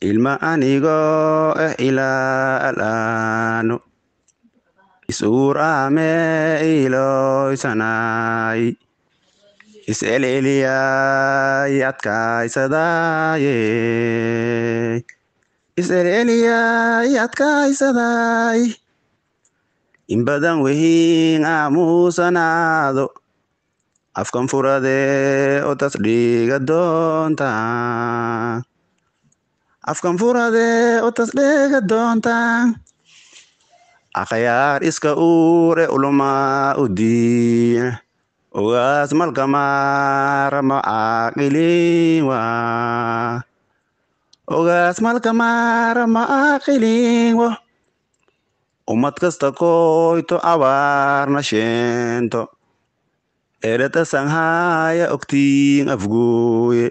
ilma anigoo ilaa alaano isuuraame iloysanay is-eleliyay adkaysadaaye is-eleliyay adkaysaday in badan wehiin aamusanaado afkan furadee otas dhiiga doonta afkan furadee otas dheega doonta akhyaar iska uure ulumaa udiin ogaas malkamaara macaaqiliinwa ogaas malkamaara macaaqiliinwo ummad kasta koyto abaarna sheento ereta sanghaya ogtiin afgooye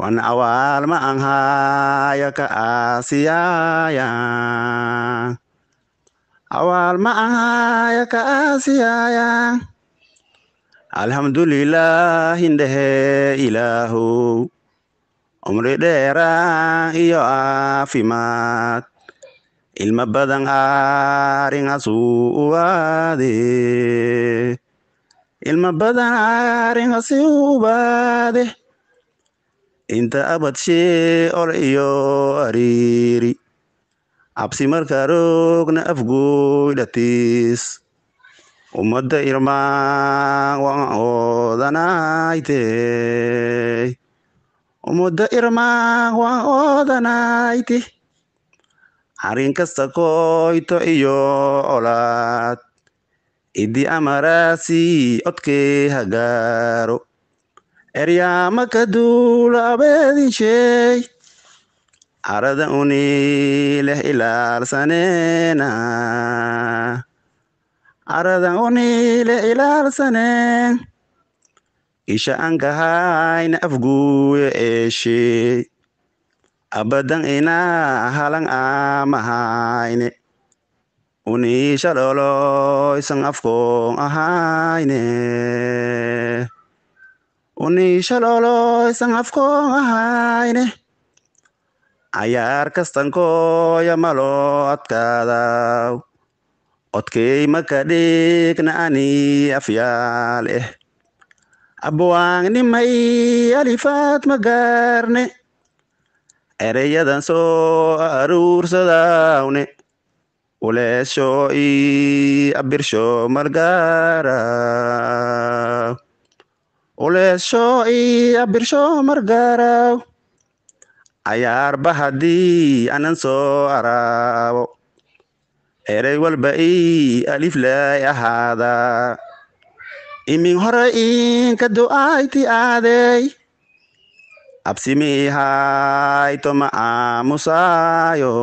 wana awaal ma anghaya ka aasiyaya awaal ma anghaya ka aasiyaya alhamdulillah hindehe ilaahow umri dheeraan iyo caafimaad ilma badan aaringasuu ubaade ilma badan aaringasii ubaade inta abadshee ol iyo ariiri absi marka roogna afgooy dhatiis ummadda irmaan waan oodanayte ummadda irmaan waan oodanayte arrin kasta koyto iyo olaad idi amaraasi odkee hagaaro eryaama ka duula abeedinsheey arada unii leh ilaalsaneena aradan unii leh ilaalsaneen isha ankahayna afguuye eeshee abadan inaa halan aamahayne unii shaloloysan afkoon ahayne unii shaloloysan afkoon ahayne ayaar kastankooya maloo adkaadaw odkey maka dhigna ani afyaal abwaangnimay alifaad magaarne ereyadan soo aruursadawne uleesho i abirsho margaaraw uleesho i abirsho margaaraw ayaarba haddii anan soo araabo erey walba i aliflay ahaada imin hore inka du'ayti aadey absimiihayto ma aamusaayo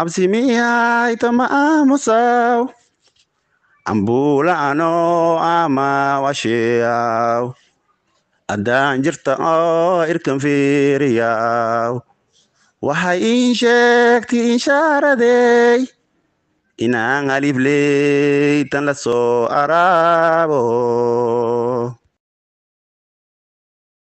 absimiihayto ma aamusaw ambuula anoo ama washeeyaw addaan jirta oo irkan fiiriyaw waxay iin sheegti inshaaradey inaan alifley tan la soo araabo